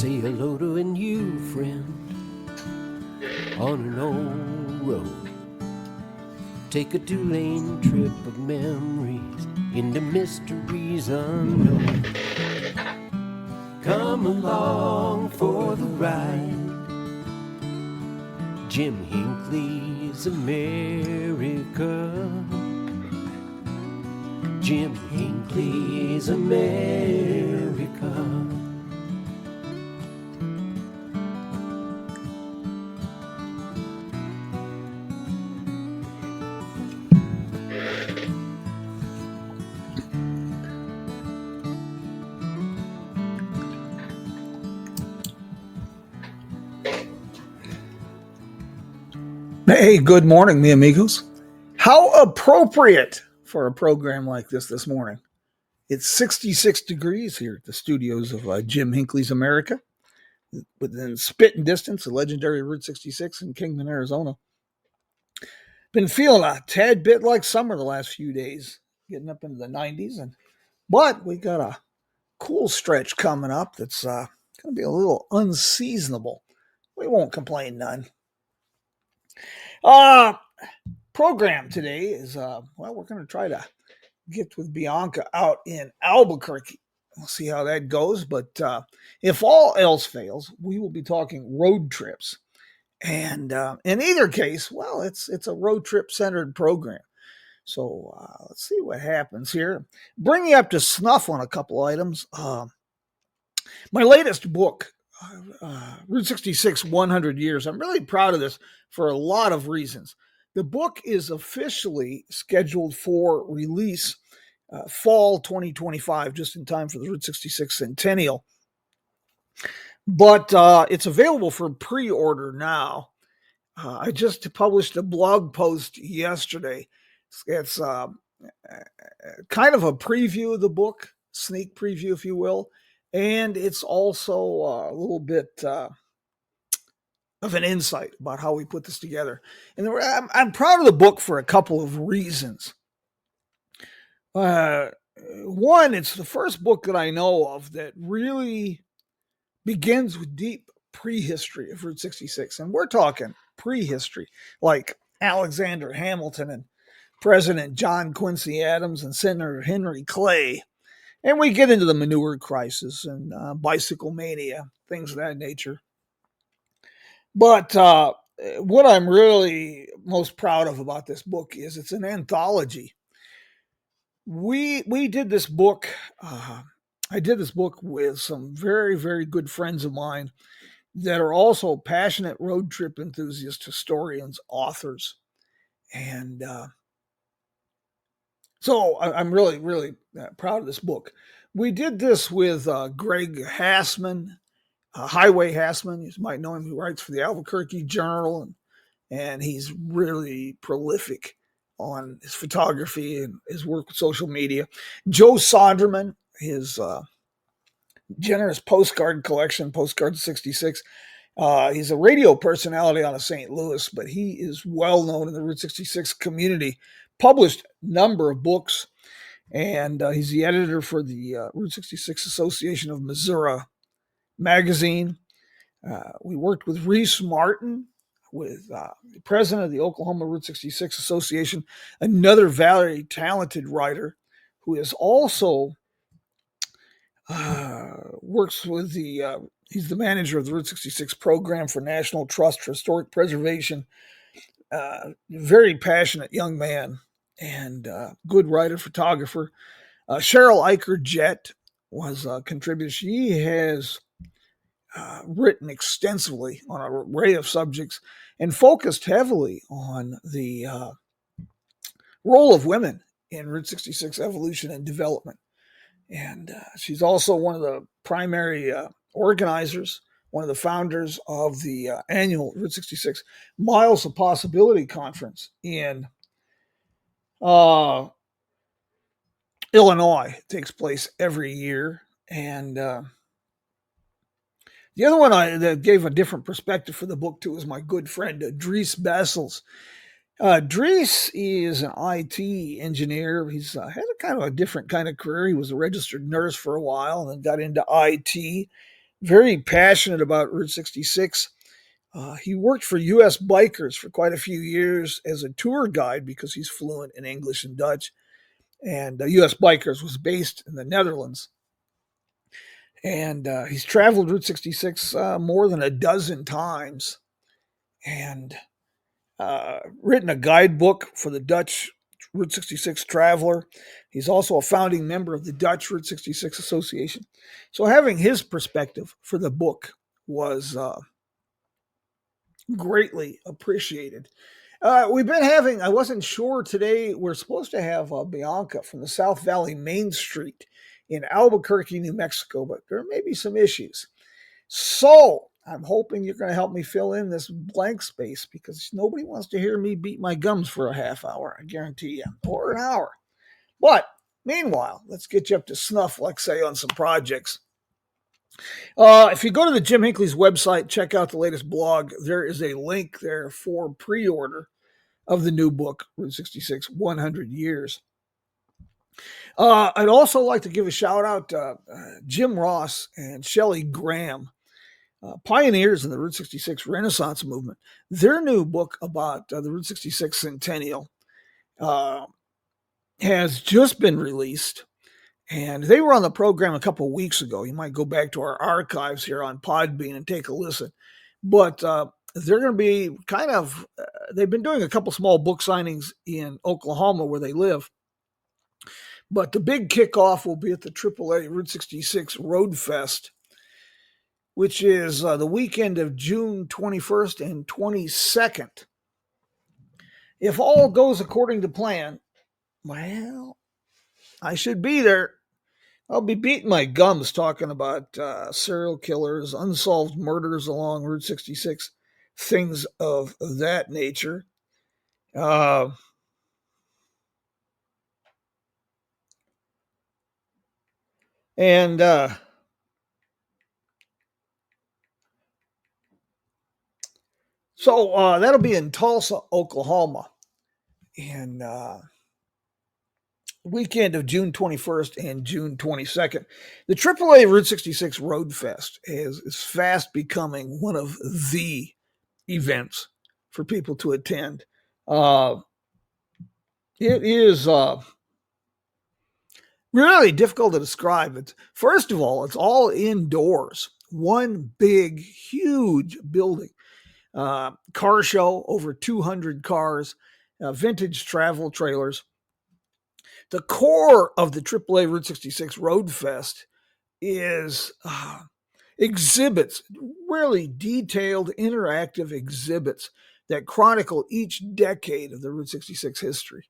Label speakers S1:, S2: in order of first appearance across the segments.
S1: Say hello to a new friend on an old road. Take a 2-lane trip of memories into mysteries unknown. Come along for the ride. Jim Hinckley's America. Jim Hinckley's America.
S2: Hey, good morning, mi amigos. How appropriate for a program like this morning. It's 66 degrees here at the studios of Jim Hinckley's America, within spitting distance of legendary Route 66 in Kingman, Arizona. Been feeling a tad bit like summer the last few days, getting up into the 90s, but we got a cool stretch coming up that's going to be a little unseasonable. We won't complain none. Program today is, we're going to try to get with Bianca out in Albuquerque. We'll see how that goes. But if all else fails, we will be talking road trips. And in either case, well, it's a road trip centered program. So let's see what happens here. Bring you up to snuff on a couple items. My latest book, Route 66 100 Years. I'm really proud of this for a lot of reasons. The book is officially scheduled for release fall 2025, just in time for the Route 66 centennial. But it's available for pre-order now. I just published a blog post yesterday. It's kind of a preview of the book, sneak preview, if you will. And it's also a little bit of an insight about how we put this together. And I'm proud of the book for a couple of reasons. One, it's the first book that I know of that really begins with deep prehistory of Route 66. And we're talking prehistory, like Alexander Hamilton and President John Quincy Adams and Senator Henry Clay. And we get into the manure crisis and bicycle mania, things of that nature. But what I'm really most proud of about this book is it's an anthology. We did this book. I did this book with some very, very good friends of mine that are also passionate road trip enthusiasts, historians, authors. And so I'm really, really proud of this book. We did this with Greg Hassman, Highway Hassman. You might know him. He writes for the Albuquerque Journal, and he's really prolific on his photography and his work with social media. Joe Sonderman, his generous postcard collection, Postcard 66. He's a radio personality out of St. Louis, but he is well known in the Route 66 community, published a number of books, and he's the editor for the Route 66 Association of Missouri magazine. We worked with Reese Martin, with the president of the Oklahoma Route 66 Association, another very talented writer who is also works with he's the manager of the Route 66 program for National Trust for Historic Preservation. Very passionate young man and good writer, photographer. Cheryl Eicher Jett was a contributor. She has written extensively on an array of subjects and focused heavily on the role of women in Route 66 evolution and development. And she's also one of the primary organizers, one of the founders of the annual Route 66 Miles of Possibility Conference in Illinois. It takes place every year. And the other one that gave a different perspective for the book, too, is my good friend, Dries Bessels. Dries is an IT engineer. He's had a kind of a different kind of career. He was a registered nurse for a while and then got into IT. very passionate about Route 66. He worked for U.S. bikers for quite a few years as a tour guide because he's fluent in English and Dutch. And U.S. Bikers was based in the Netherlands. And he's traveled Route 66 more than a dozen times and written a guidebook for the Dutch Route 66 traveler. He's also a founding member of the Dutch Route 66 Association. So having his perspective for the book was greatly appreciated. We've been having, I wasn't sure today, we're supposed to have Bianca from the South Valley Main Street in Albuquerque, New Mexico, but there may be some issues. So I'm hoping you're going to help me fill in this blank space because nobody wants to hear me beat my gums for a half hour, I guarantee you, or an hour. But meanwhile, let's get you up to snuff, like say, on some projects. If you go to the Jim Hinckley's website, check out the latest blog. There is a link there for pre-order of the new book, Route 66, 100 Years. I'd also like to give a shout out to Jim Ross and Shelley Graham, pioneers in the Route 66 Renaissance movement. Their new book about the Route 66 Centennial has just been released. And they were on the program a couple of weeks ago. You might go back to our archives here on Podbean and take a listen. But they're going to be they've been doing a couple small book signings in Oklahoma where they live. But the big kickoff will be at the AAA Route 66 Road Fest, which is the weekend of June 21st and 22nd. If all goes according to plan, well, I should be there. I'll be beating my gums talking about serial killers, unsolved murders along Route 66, things of that nature. And so that'll be in Tulsa, Oklahoma, in weekend of June 21st and June 22nd. The AAA Route 66 Road Fest is fast becoming one of the events for people to attend. It is really difficult to describe. First of all, it's all indoors. One big, huge building. Car show, over 200 cars, vintage travel trailers. The core of the AAA Route 66 Road Fest is exhibits, really detailed, interactive exhibits that chronicle each decade of the Route 66 history.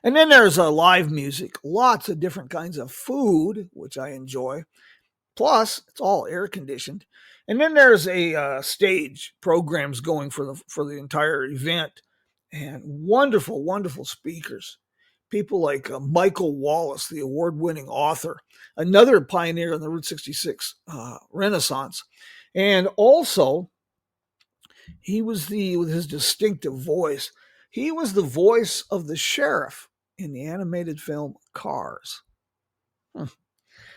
S2: And then there's live music, lots of different kinds of food, which I enjoy. Plus, it's all air conditioned. And then there's a stage programs going for the entire event, and wonderful, wonderful speakers. People like Michael Wallace, the award-winning author, another pioneer in the Route 66 Renaissance, and also with his distinctive voice, he was the voice of the sheriff in the animated film Cars.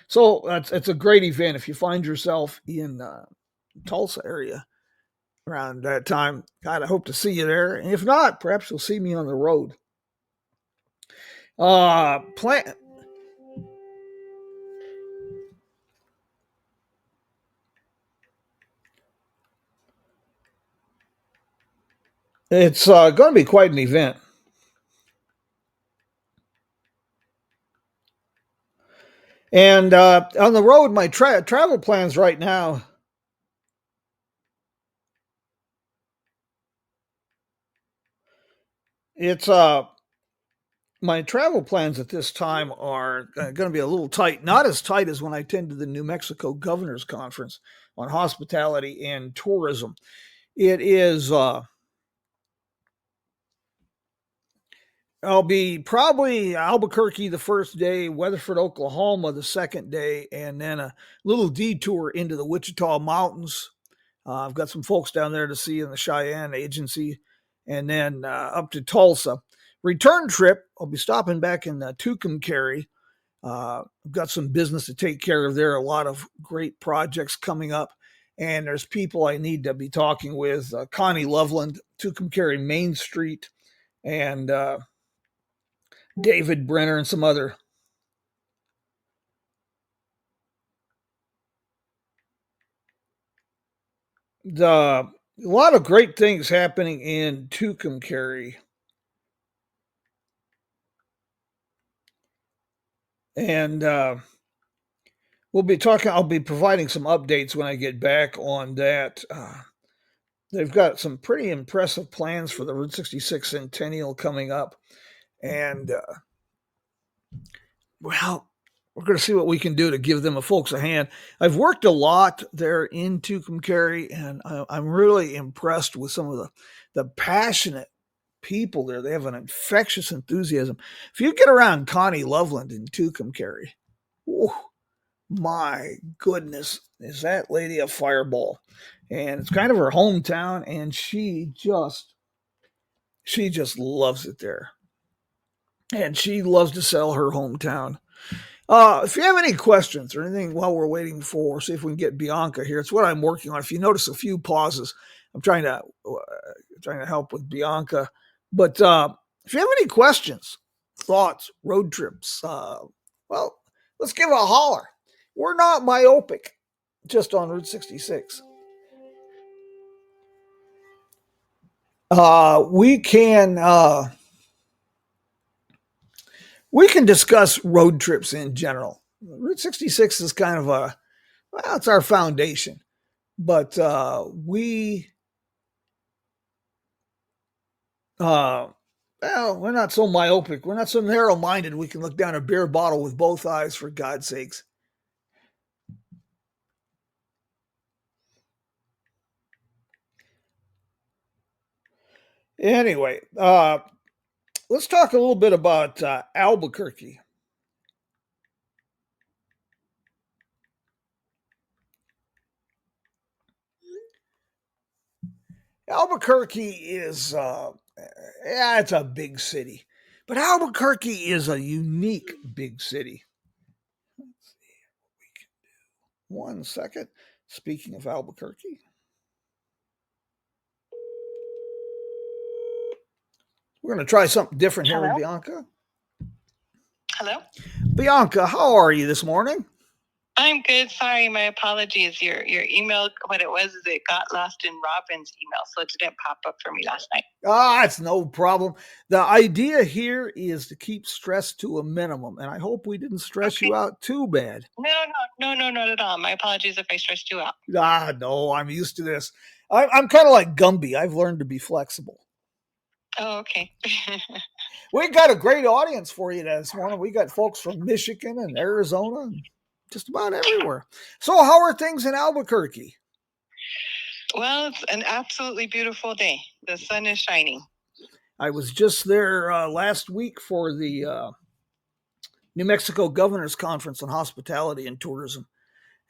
S2: So it's a great event. If you find yourself in Tulsa area around that time, God, I hope to see you there. And if not, perhaps you'll see me on the road. It's going to be quite an event. And on the road, my travel plans right now. It's my travel plans at this time are going to be a little tight. Not as tight as when I attended the New Mexico Governor's Conference on hospitality and tourism. It is. I'll be probably Albuquerque the first day, Weatherford, Oklahoma the second day, and then a little detour into the Wichita Mountains. I've got some folks down there to see in the Cheyenne Agency, and then up to Tulsa. Return trip, I'll be stopping back in Tucumcari I've got some business to take care of there. A lot of great projects coming up. And there's people I need to be talking with. Connie Loveland, Tucumcari Main Street, and David Brenner, and some other. A lot of great things happening in Tucumcari. And we'll be talking. I'll be providing some updates when I get back on that. They've got some pretty impressive plans for the Route 66 Centennial coming up, and well, we're going to see what we can do to give them folks a hand. I've worked a lot there in Tucumcari, and I'm really impressed with some of the passionate people there. They have an infectious enthusiasm. If you get around Connie Loveland in Tucumcari, oh my goodness, is that lady a fireball? And it's kind of her hometown, and she just loves it there, and she loves to sell her hometown. If you have any questions or anything while we're waiting for, see if we can get Bianca here. It's what I'm working on. If you notice a few pauses, I'm trying to help with Bianca. But if you have any questions, thoughts, road trips, well, let's give it a holler. We're not myopic, just on Route 66. We can discuss road trips in general. Route 66 is kind of it's our foundation, but we're not so myopic. We're not so narrow-minded. We can look down a beer bottle with both eyes, for God's sakes. Anyway, let's talk a little bit about Albuquerque. Albuquerque is, it's a big city, but Albuquerque is a unique big city. Let's see what we can do. 1 second. Speaking of Albuquerque, we're going to try something different here with Bianca.
S3: Hello?
S2: Bianca, how are you this morning?
S3: I'm good. Sorry, my apologies. Your email, what it was is it got lost in Robin's email, so it didn't pop up for me last night.
S2: It's no problem. The idea here is to keep stress to a minimum, and I hope we didn't stress you out too bad.
S3: No, not at all. My apologies if I stressed you out.
S2: No, I'm used to this. I'm kind of like Gumby. I've learned to be flexible.
S3: Oh, okay.
S2: We got a great audience for you this morning. We got folks from Michigan and Arizona and just about everywhere. So how are things in Albuquerque?
S3: Well, it's an absolutely beautiful day. The sun is shining.
S2: I was just there last week for the New Mexico Governor's Conference on Hospitality and Tourism.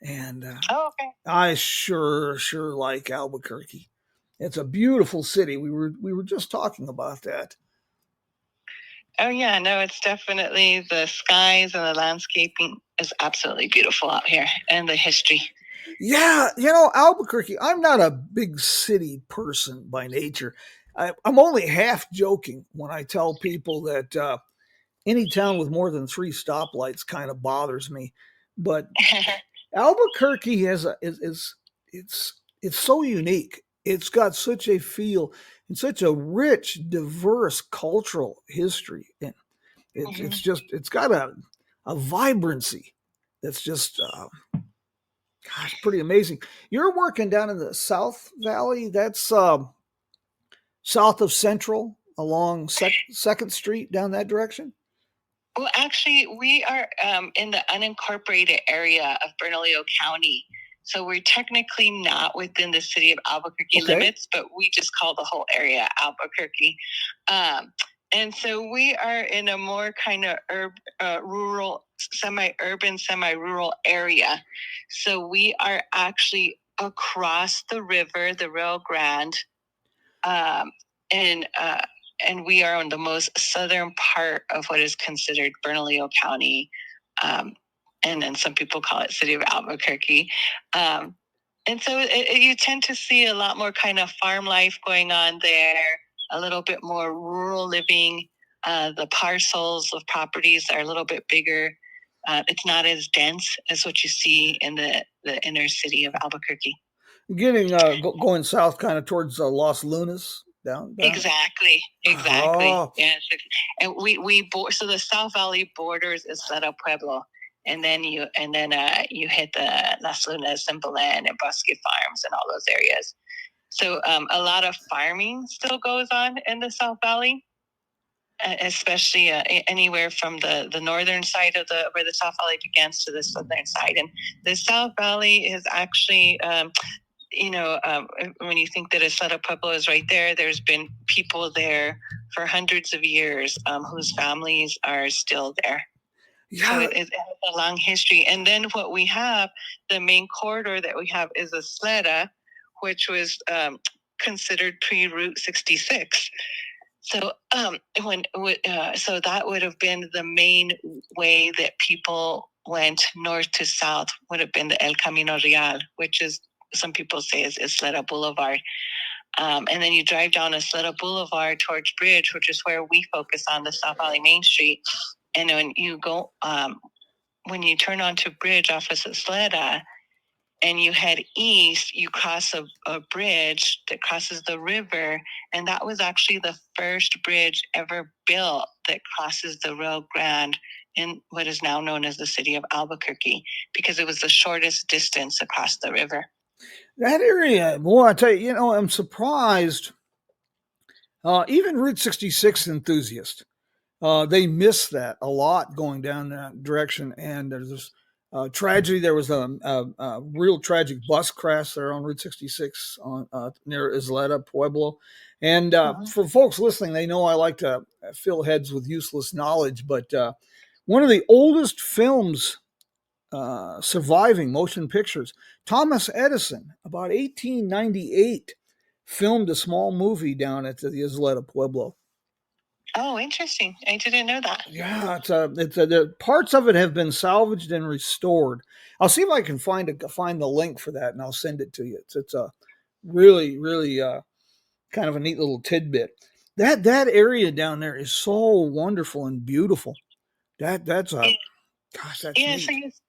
S2: And
S3: okay.
S2: I sure like Albuquerque. It's a beautiful city. We were just talking about that.
S3: Oh yeah, no, it's definitely the skies and the landscaping is absolutely beautiful out here, and the history.
S2: Yeah, Albuquerque, I'm not a big city person by nature. I'm only half joking when I tell people that any town with more than 3 stoplights kind of bothers me. But Albuquerque is so unique. It's got such a feel and such a rich, diverse cultural history, and it's got a vibrancy that's just pretty amazing. You're working down in the South Valley. That's south of Central along 2nd Street down that direction.
S3: Well, actually, we are in the unincorporated area of Bernalillo County. So we're technically not within the city of Albuquerque limits, but we just call the whole area Albuquerque. And so we are in a more kind of rural, semi-urban, semi-rural area. So we are actually across the river, the Rio Grande, and we are on the most southern part of what is considered Bernalillo County, and then some people call it City of Albuquerque. And so you tend to see a lot more kind of farm life going on there, a little bit more rural living. The parcels of properties are a little bit bigger. It's not as dense as what you see in the inner city of Albuquerque.
S2: Getting going south kind of towards Los Lunas down.
S3: Exactly.
S2: Oh.
S3: Yes. And so the South Valley borders Isleta Pueblo. And then you hit the Las Lunas and Belen and Bosque Farms and all those areas. So a lot of farming still goes on in the South Valley, especially anywhere from the northern side of where the South Valley begins to the southern side. And the South Valley is actually, when you think that Isleta Pueblo is right there, there's been people there for hundreds of years whose families are still there. Yeah. So it has a long history. And then what we have, the main corridor that we have is Isleta, which was considered pre-Route 66. So so that would have been the main way that people went north to south, would have been the El Camino Real, which is, some people say, is Isleta Boulevard. And then you drive down Isleta Boulevard towards Bridge, which is where we focus on, the South Valley Main Street. And when you go, when you turn onto Bridge off of Isleta and you head east, you cross a bridge that crosses the river. And that was actually the first bridge ever built that crosses the Rio Grande in what is now known as the city of Albuquerque, because it was the shortest distance across the river.
S2: That area, boy, I tell you, I'm surprised. Even Route 66 enthusiasts, they miss that a lot going down that direction. And there's this tragedy. There was a real tragic bus crash there on Route 66 near Isleta Pueblo. And for folks listening, they know I like to fill heads with useless knowledge. But one of the oldest films surviving motion pictures, Thomas Edison, about 1898, filmed a small movie down at the Isleta Pueblo.
S3: Oh, interesting. I didn't know that.
S2: Yeah, the parts of it have been salvaged and restored. I'll see if I can find the link for that, and I'll send it to you. It's a really, really kind of a neat little tidbit. That area down there is so wonderful and beautiful. That's neat.
S3: So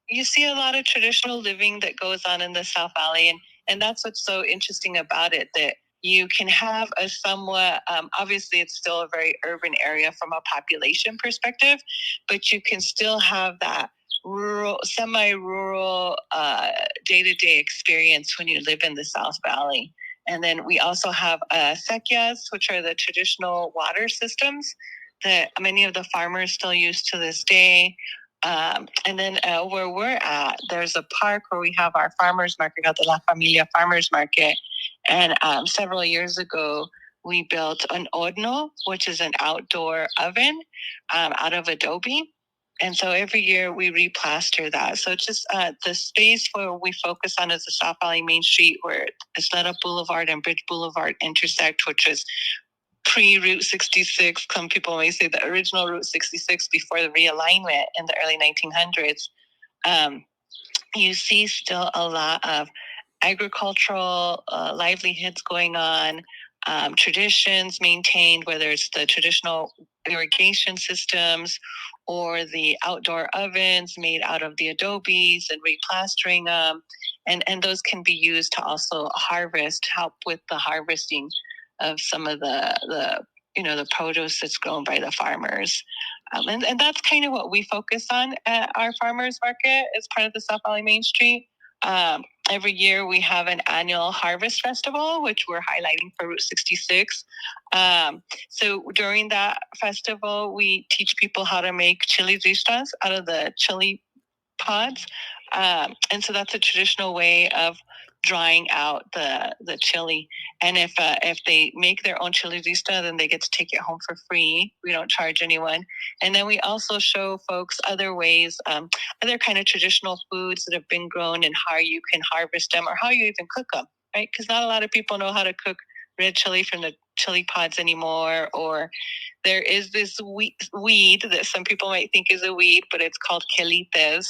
S3: you see a lot of traditional living that goes on in the South Valley, and that's what's so interesting about it, that you can have a somewhat, obviously it's still a very urban area from a population perspective, but you can still have that rural, semi-rural, day-to-day experience when you live in the South Valley. And then we also have sequias, which are the traditional water systems that many of the farmers still use to this day. And then where we're at, there's a park where we have our farmers market called the La Familia Farmers Market. And several years ago, we built an horno, which is an outdoor oven out of adobe. And so every year we replaster that. So it's just the space where we focus on is the South Valley Main Street, where Isleta Boulevard and Bridge Boulevard intersect, which is pre-Route 66. Some people may say the original Route 66 before the realignment in the early 1900s. You see still a lot of agricultural livelihoods going on, traditions maintained, whether it's the traditional irrigation systems or the outdoor ovens made out of the adobes and replastering them. And those can be used to also help with the harvesting of some of the produce that's grown by the farmers. And that's kind of what we focus on at our farmers market as part of the South Valley Main Street. Every year we have an annual harvest festival, which we're highlighting for Route 66. So during that festival, we teach people how to make Chile Ristras out of the chili pods. And so that's a traditional way of drying out the chili. And if they make their own chili ristra, then they get to take it home for free. We don't charge anyone. And then we also show folks other ways, other kind of traditional foods that have been grown and how you can harvest them or how you even cook them, right? Because not a lot of people know how to cook red chili from the chili pods anymore, or there is this weed that some people might think is a weed, but it's called quelites,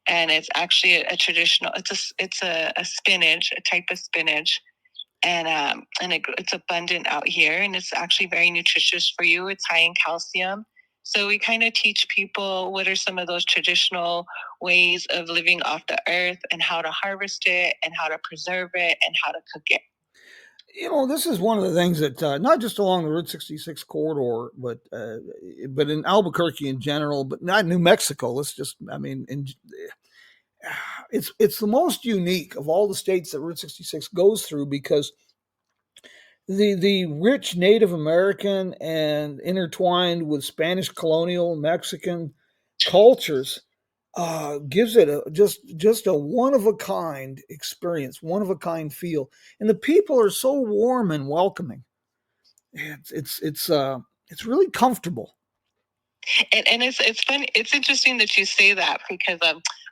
S3: and it's actually a traditional. It's a spinach, a type of spinach, and it's abundant out here, and it's actually very nutritious for you. It's high in calcium. So we kind of teach people what are some of those traditional ways of living off the earth, and how to harvest it, and how to preserve it, and how to cook it.
S2: This is one of the things that not just along the Route 66 corridor, but in Albuquerque in general, but not New Mexico. It's the most unique of all the states that Route 66 goes through, because the rich Native American and intertwined with Spanish colonial Mexican cultures gives it just a one of a kind experience, one of a kind feel, and the people are so warm and welcoming. It's really comfortable.
S3: And it's funny. It's interesting that you say that, because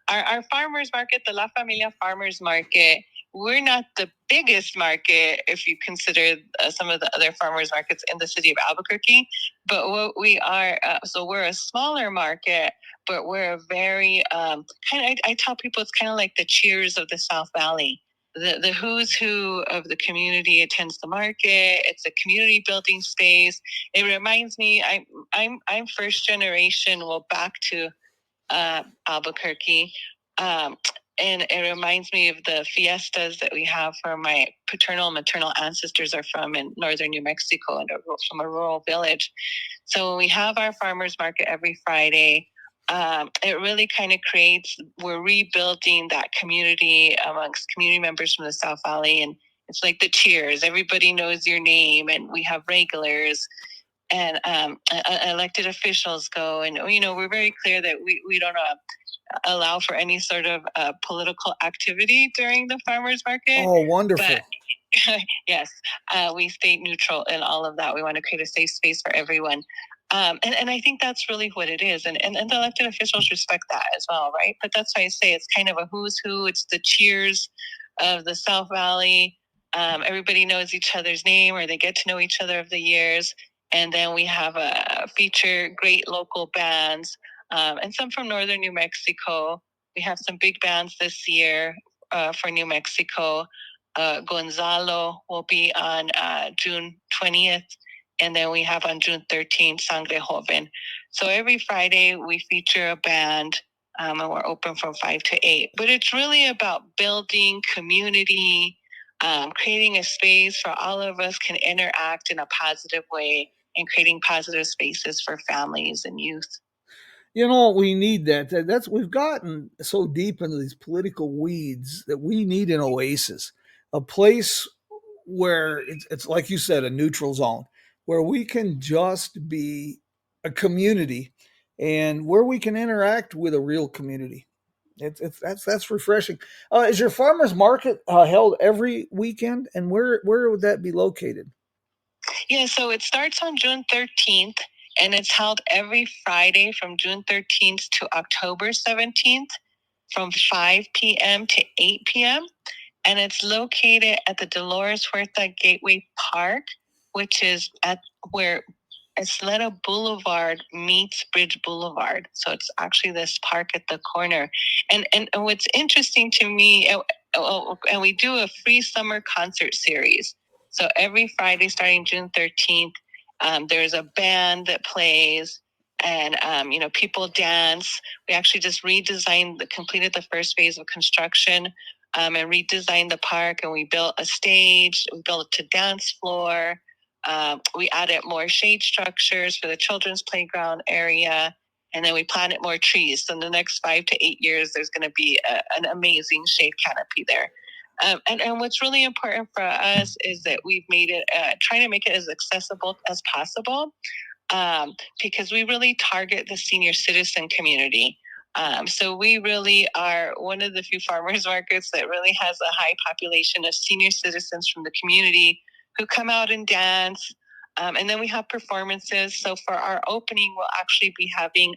S3: our farmers market, the La Familia Farmers Market, we're not the biggest market if you consider some of the other farmers markets in the city of Albuquerque. But what we are, so we're a smaller market, but we're a very I tell people it's kind of like the Cheers of the South Valley. The who's who of the community attends the market. It's a community building space. It reminds me, I'm first generation, well, back to Albuquerque, and it reminds me of the fiestas that we have for my paternal and maternal ancestors are from in northern New Mexico, and from a rural village. So when we have our farmers market every Friday, it really kind of we're rebuilding that community amongst community members from the South Valley, and it's like the Cheers. Everybody knows your name, and we have regulars, and elected officials go, and we're very clear that we don't allow for any sort of political activity during the farmers market.
S2: Oh, wonderful.
S3: But yes, we stay neutral in all of that. We want to create a safe space for everyone. And I think that's really what it is. And the elected officials respect that as well, right? But that's why I say it's kind of a who's who. It's the Cheers of the South Valley. Everybody knows each other's name, or they get to know each other over the years. And then we have feature great local bands, and some from northern New Mexico. We have some big bands this year for New Mexico. Gonzalo will be on June 20th. And then we have on June 13th, Sangre Joven. So every Friday we feature a band, and we're open from 5 to 8. But it's really about building community, creating a space where all of us can interact in a positive way, and creating positive spaces for families and youth.
S2: We need that. We've gotten so deep into these political weeds that we need an oasis, a place where it's like you said, a neutral zone, where we can just be a community, and where we can interact with a real community. That's refreshing. Is your farmers market held every weekend, and where would that be located?
S3: Yeah, so it starts on June 13th, and it's held every Friday from June 13th to October 17th, from 5 p.m. to 8 p.m. And it's located at the Dolores Huerta Gateway Park, which is at where Isleta Boulevard meets Bridge Boulevard. So it's actually this park at the corner. And what's interesting to me, and we do a free summer concert series. So every Friday starting June 13th, there's a band that plays, and people dance. We actually just completed the first phase of construction, and redesigned the park, and we built a stage, we built a dance floor. We added more shade structures for the children's playground area, and then we planted more trees. So in the next 5 to 8 years, there's going to be an amazing shade canopy there. And what's really important for us is that we've made it, trying to make it as accessible as possible, because we really target the senior citizen community. So we really are one of the few farmers markets that really has a high population of senior citizens from the community who come out and dance. And then we have performances. So for our opening, we'll actually be having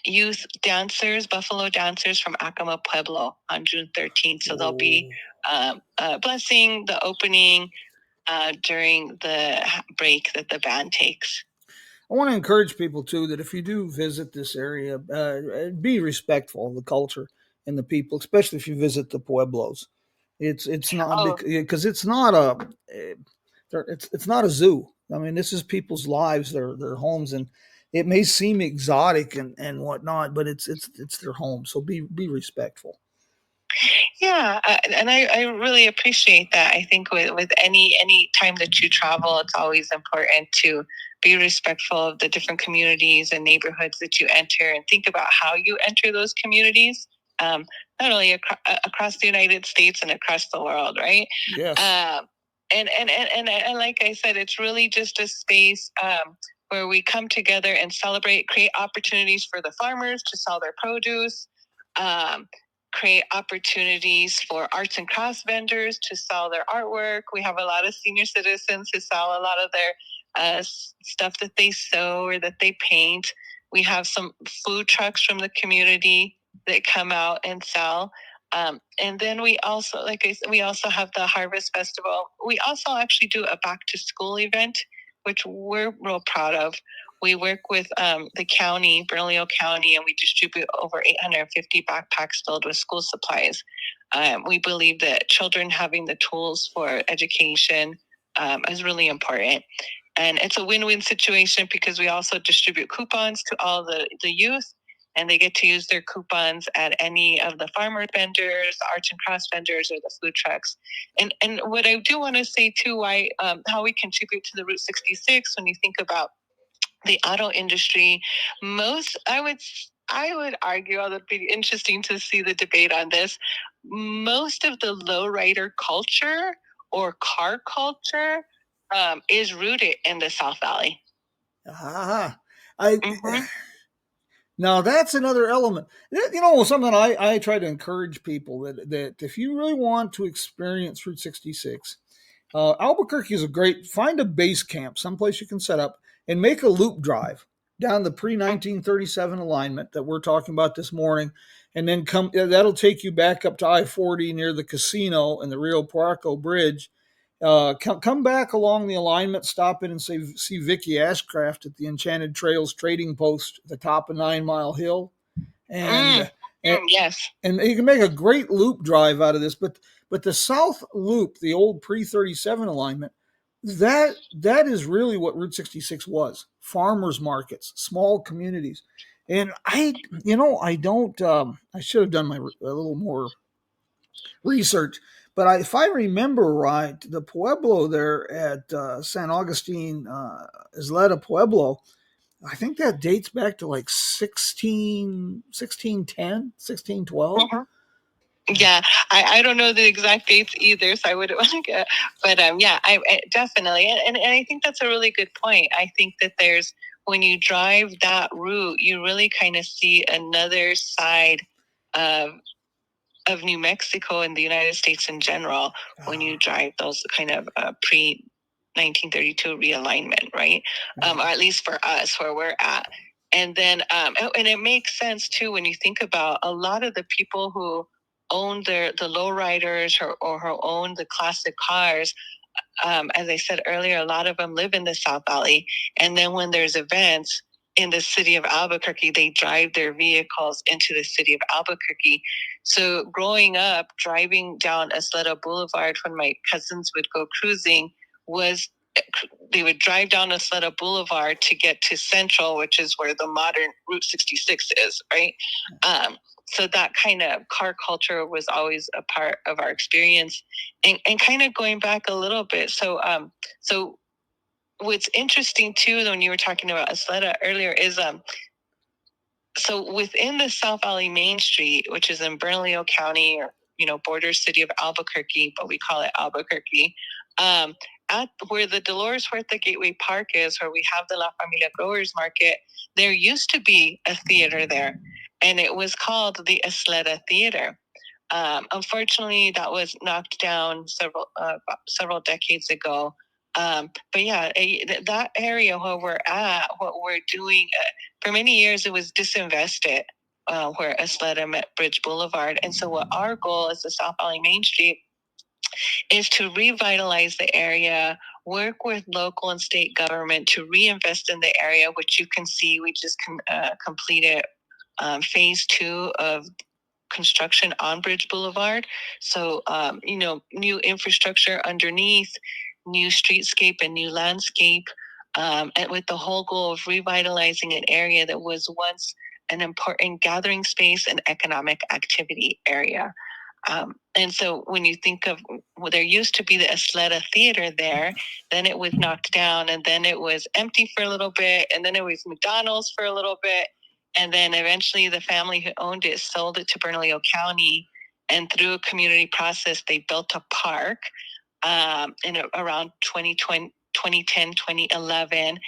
S3: youth dancers, buffalo dancers from Acoma Pueblo on June 13th. So they'll be blessing the opening. during the break that the band takes.
S2: I want to encourage people too that if you do visit this area, be respectful of the culture and the people, especially if you visit the pueblos. It's not because it's not it's not a zoo. I mean, this is people's lives, their homes, and it may seem exotic and whatnot, but it's their home. So be respectful.
S3: Yeah, and I really appreciate that. I think with any time that you travel, it's always important to be respectful of the different communities and neighborhoods that you enter, and think about how you enter those communities, not only across the United States and across the world, right?
S2: Yes.
S3: And like I said, it's really just a space where we come together and celebrate, create opportunities for the farmers to sell their produce. Create opportunities for arts and crafts vendors to sell their artwork. We have a lot of senior citizens who sell a lot of their stuff that they sew or that they paint. We have some food trucks from the community that come out and sell. And then we also, like I said, we also have the Harvest Festival. We also actually do a back to school event, which we're real proud of. We work with the county, Bernalillo County, and we distribute over 850 backpacks filled with school supplies. We believe that children having the tools for education is really important. And it's a win-win situation because we also distribute coupons to all the youth, and they get to use their coupons at any of the farmer vendors, the arts and crafts vendors, or the food trucks. And what I do want to say too, why how we contribute to the Route 66 when you think about the auto industry, I would argue, although it'd be interesting to see the debate on this, most of the lowrider culture or car culture is rooted in the South Valley.
S2: Now that's another element. Something I try to encourage people that if you really want to experience Route 66, Albuquerque is find a base camp, someplace you can set up and make a loop drive down the pre-1937 alignment that we're talking about this morning, and then that'll take you back up to I-40 near the casino and the Rio Parco Bridge. Come back along the alignment, stop in and see Vicky Ashcraft at the Enchanted Trails Trading Post at the top of 9 Mile Hill. And
S3: yes.
S2: And you can make a great loop drive out of this, but the South Loop, the old pre-37 alignment, that is really what Route 66 was. Farmers markets, small communities. And I should have done a little more research, but if I remember right, the Pueblo there at San Augustine, Isleta Pueblo, I think that dates back to like 1610, 1612.
S3: Yeah, I don't know the exact dates either, so I wouldn't want to get, but yeah, I definitely, and I think that's a really good point. I think that when you drive that route, you really kind of see another side of New Mexico and the United States in general when you drive those kind of pre 1932 realignment, right? Or at least for us where we're at. And then, and it makes sense too when you think about a lot of the people who own the lowriders or who own the classic cars. As I said earlier, a lot of them live in the South Valley. And then when there's events in the city of Albuquerque, they drive their vehicles into the city of Albuquerque. So growing up, driving down Isleta Boulevard when my cousins would go cruising they would drive down Isleta Boulevard to get to Central, which is where the modern Route 66 is, right? So that kind of car culture was always a part of our experience. And kind of going back a little bit, so what's interesting too, when you were talking about Isleta earlier, is so within the South Valley Main Street, which is in Bernalillo County, or border city of Albuquerque, but we call it Albuquerque, at where the Dolores Huerta Gateway Park is, where we have the La Familia Growers Market, there used to be a theater there, and it was called the Isleta Theater. Unfortunately, that was knocked down several decades ago. But yeah, that area where we're at, what we're doing, for many years it was disinvested, where Isleta met Bridge Boulevard. And so what our goal is the South Valley Main Street is to revitalize the area, work with local and state government to reinvest in the area, which you can see we just completed phase 2 of construction on Bridge Boulevard. So, new infrastructure underneath, new streetscape and new landscape, and with the whole goal of revitalizing an area that was once an important gathering space and economic activity area. And so when you think of, there used to be the Isleta Theater there, then it was knocked down, and then it was empty for a little bit, and then it was McDonald's for a little bit, and then eventually the family who owned it sold it to Bernalillo County, and through a community process, they built a park in around 2010, 2011.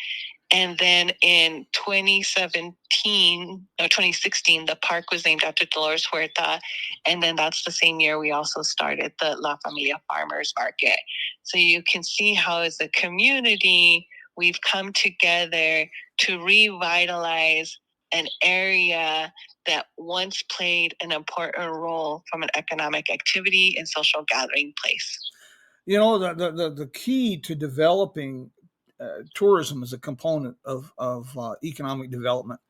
S3: And then in 2016, the park was named after Dolores Huerta. And then that's the same year we also started the La Familia Farmers Market. So you can see how as a community, we've come together to revitalize an area that once played an important role from an economic activity and social gathering place.
S2: The key to developing tourism as a component of economic development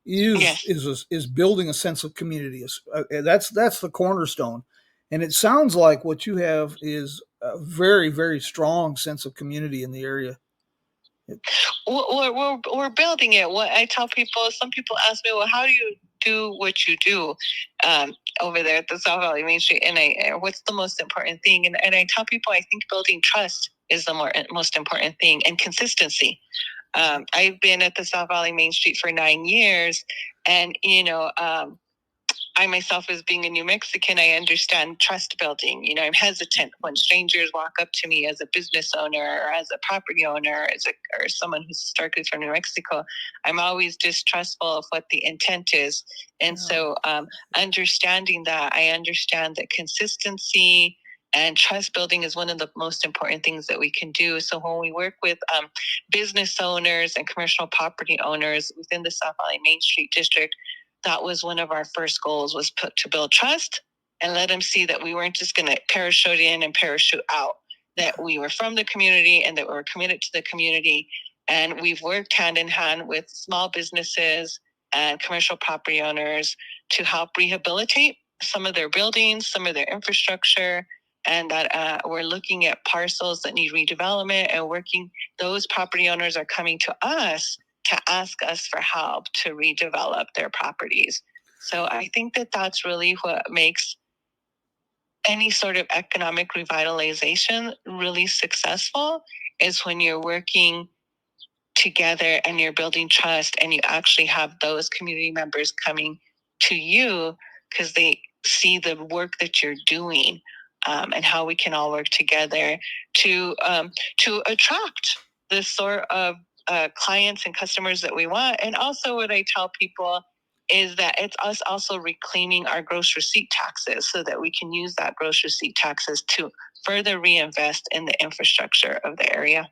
S2: is building a sense of community. That's the cornerstone, and it sounds like what you have is a very, very strong sense of community in the area.
S3: We're building it. What I tell people, some people ask me, well, how do you do what you do over there at the South Valley Main Street? And what's the most important thing? And I tell people, I think building trust is the most important thing, and consistency. I've been at the South Valley Main Street for 9 years, and I myself, as being a New Mexican, I understand trust building. I'm hesitant when strangers walk up to me as a business owner or as a property owner or someone who's historically from New Mexico. I'm always distrustful of what the intent is. And so understanding that, I understand that consistency and trust building is one of the most important things that we can do. So when we work with business owners and commercial property owners within the South Valley Main Street District, that was one of our first goals, was to build trust and let them see that we weren't just going to parachute in and parachute out, that we were from the community and that we were committed to the community. And we've worked hand in hand with small businesses and commercial property owners to help rehabilitate some of their buildings, some of their infrastructure, and that we're looking at parcels that need redevelopment, and those property owners are coming to us to ask us for help to redevelop their properties. So I think that that's really what makes any sort of economic revitalization really successful, is when you're working together and you're building trust, and you actually have those community members coming to you because they see the work that you're doing, and how we can all work together to attract the sort of clients and customers that we want. And also what I tell people is that it's us also reclaiming our gross receipt taxes so that we can use that gross receipt taxes to further reinvest in the infrastructure of the area.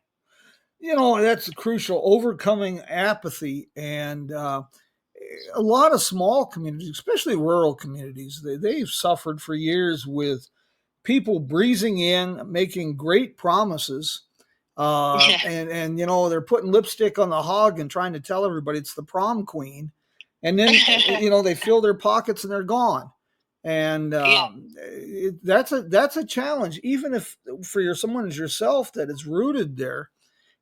S2: That's crucial, overcoming apathy. And a lot of small communities, especially rural communities, they've suffered for years with people breezing in, making great promises. And they're putting lipstick on the hog and trying to tell everybody it's the prom queen. And then, they fill their pockets and they're gone. And that's a challenge. Even if for someone as yourself that is rooted there,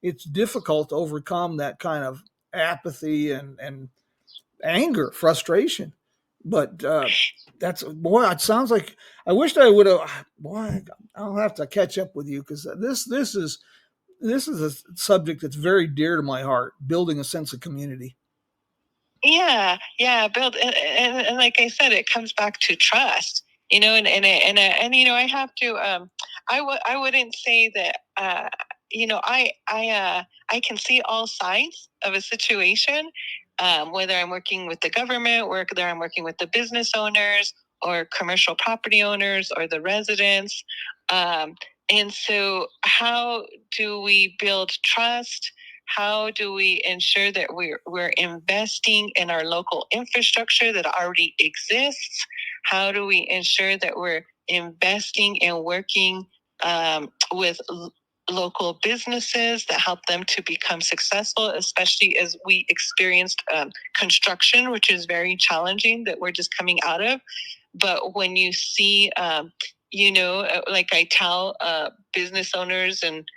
S2: it's difficult to overcome that kind of apathy and anger, frustration. But it sounds like I wished I would have. Boy, I'll have to catch up with you, because this is a subject that's very dear to my heart. Building a sense of community.
S3: Yeah, build, and like I said, it comes back to trust. And I have to. I wouldn't say that. I can see all sides of a situation. Whether I'm working with the government, whether I'm working with the business owners or commercial property owners or the residents. And so how do we build trust? How do we ensure that we're investing in our local infrastructure that already exists? How do we ensure that we're investing and working with local businesses that help them to become successful, especially as we experienced construction, which is very challenging that we're just coming out of. But when you see, like I tell business owners and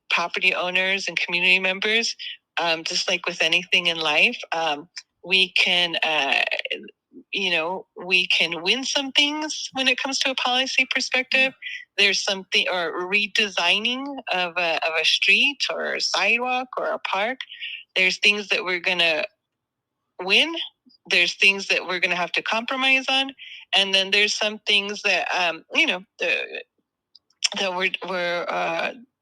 S3: property owners and community members, just like with anything in life, we can we can win some things when it comes to a policy perspective. There's something, or redesigning of a street or a sidewalk or a park. There's things that we're going to win. There's things that we're going to have to compromise on. And then there's some things that, that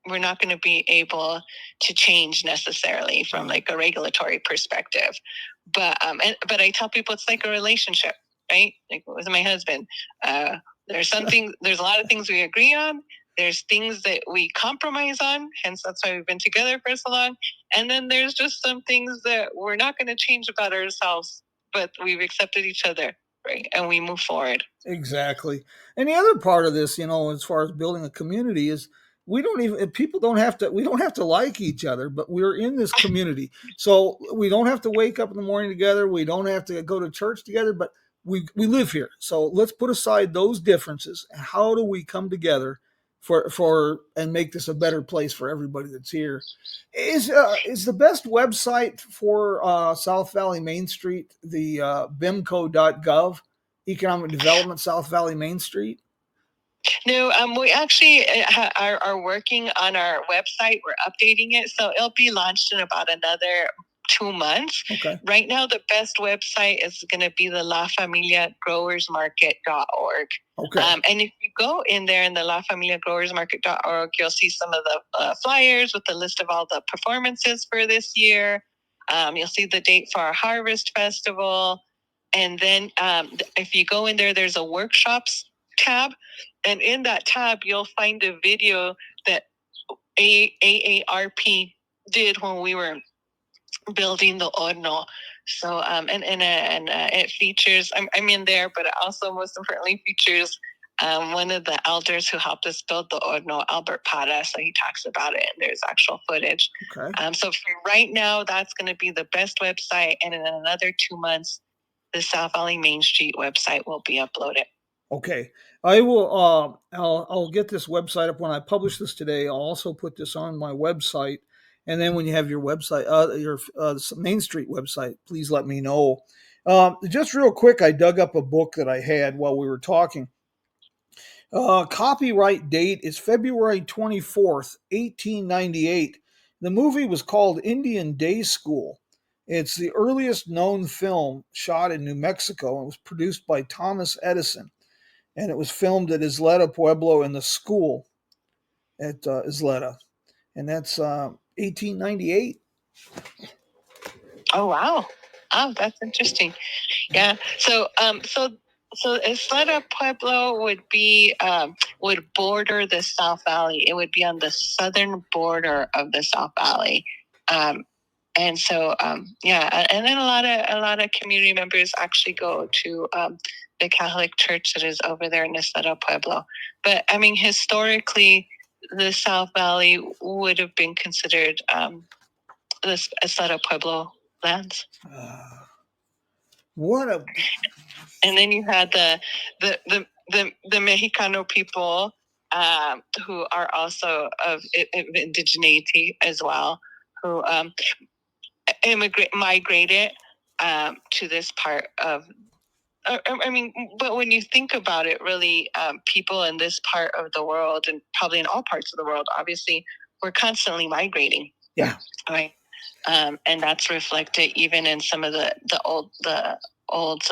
S3: we're not going to be able to change necessarily from like a regulatory perspective. But I tell people it's like a relationship, right? Like with my husband, there's a lot of things we agree on. There's things that we compromise on, hence that's why we've been together for so long. And then there's just some things that we're not going to change about ourselves, but we've accepted each other, right? And we move forward.
S2: Exactly. And the other part of this, as far as building a community is we don't have to like each other, but we're in this community. So we don't have to wake up in the morning together. We don't have to go to church together, but we live here. So let's put aside those differences. And how do we come together for and make this a better place for everybody that's here? Is the best website for South Valley Main Street the bimco.gov? Economic Development, South Valley Main Street?
S3: No, we actually are working on our website. We're updating it. So it'll be launched in about another 2 months.
S2: Okay.
S3: Right now, the best website is going to be the lafamiliagrowersmarket.org.
S2: Okay.
S3: And if you go in there in the lafamiliagrowersmarket.org, you'll see some of the flyers with the list of all the performances for this year. You'll see the date for our Harvest Festival. And then if you go in there, there's a workshops tab. And in that tab, you'll find a video that AARP did when we were building the horno. So, it features, I'm in there, but it also most importantly features one of the elders who helped us build the horno, Albert Pata. So he talks about it, and there's actual footage.
S2: Okay.
S3: So for right now, that's going to be the best website. And in another 2 months, the South Valley Main Street website will be uploaded.
S2: Okay. I will. I'll get this website up when I publish this today. I'll also put this on my website, and then when you have your website, your Main Street website, please let me know. Just real quick, I dug up a book that I had while we were talking. Copyright date is February 24th, 1898. The movie was called Indian Day School. It's the earliest known film shot in New Mexico and was produced by Thomas Edison. And it was filmed at Isleta Pueblo in the school at Isleta. And that's 1898.
S3: Oh, wow. Oh, that's interesting. Yeah. So Isleta Pueblo would border the South Valley. It would be on the southern border of the South Valley. And so, and then a lot of community members actually go to the Catholic Church that is over there in Isleta Pueblo. But I mean, historically, the South Valley would have been considered the Isleta Pueblo lands. And then you had the Mexicano people who are also of indigeneity as well, who migrated to this part of. I mean, but when you think about it, really, people in this part of the world, and probably in all parts of the world, obviously, we're constantly migrating.
S2: Yeah.
S3: Right. And that's reflected even in some of the old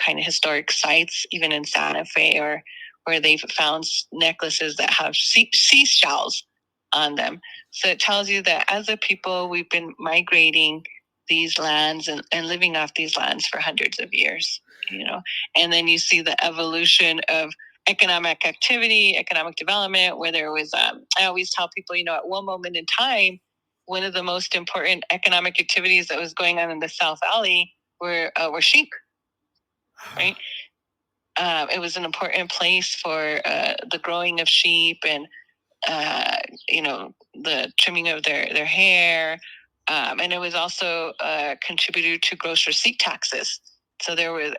S3: kind of historic sites, even in Santa Fe, or where they've found necklaces that have seashells on them. So it tells you that as a people, we've been migrating these lands and living off these lands for hundreds of years, and then you see the evolution of economic activity, economic development, where there was, I always tell people, at one moment in time, one of the most important economic activities that was going on in the South Valley were sheep, right? it was an important place for the growing of sheep and the trimming of their hair. And it was also a contributor to gross receipt taxes. So there was,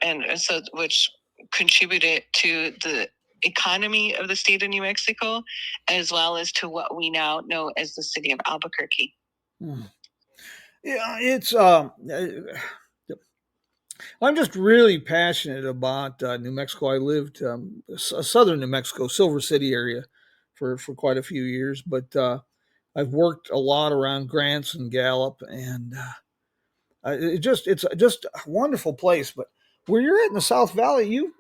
S3: which contributed to the economy of the state of New Mexico, as well as to what we now know as the city of Albuquerque.
S2: Yeah, it's I'm just really passionate about New Mexico. I lived southern New Mexico, Silver City area, for quite a few years, but I've worked a lot around Grants and Gallup, and it's just a wonderful place. But where you're at in the South Valley, you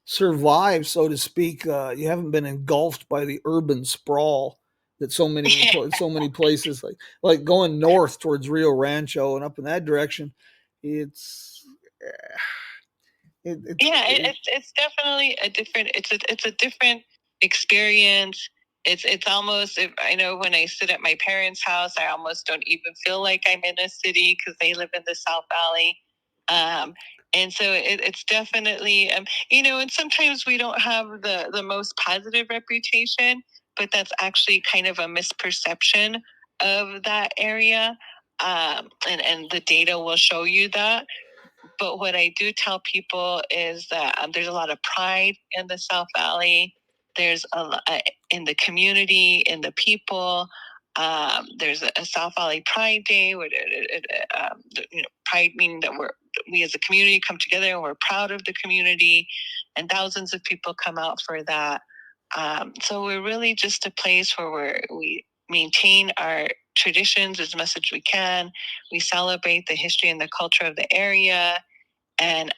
S2: survived, so to speak. You haven't been engulfed by the urban sprawl that so many places like going north towards Rio Rancho and up in that direction. It's
S3: it's definitely a different. It's a different experience. It's almost, if I know, when I sit at my parents' house, I almost don't even feel like I'm in a city because they live in the South Valley. And so it's definitely, and sometimes we don't have the most positive reputation, but that's actually kind of a misperception of that area. And the data will show you that. But what I do tell people is that there's a lot of pride in the South Valley. There's a lot in the community, in the people. There's a South Valley Pride Day, where pride meaning that we as a community come together and we're proud of the community, and thousands of people come out for that. So we're really just a place where we maintain our traditions as much as we can. We celebrate the history and the culture of the area, and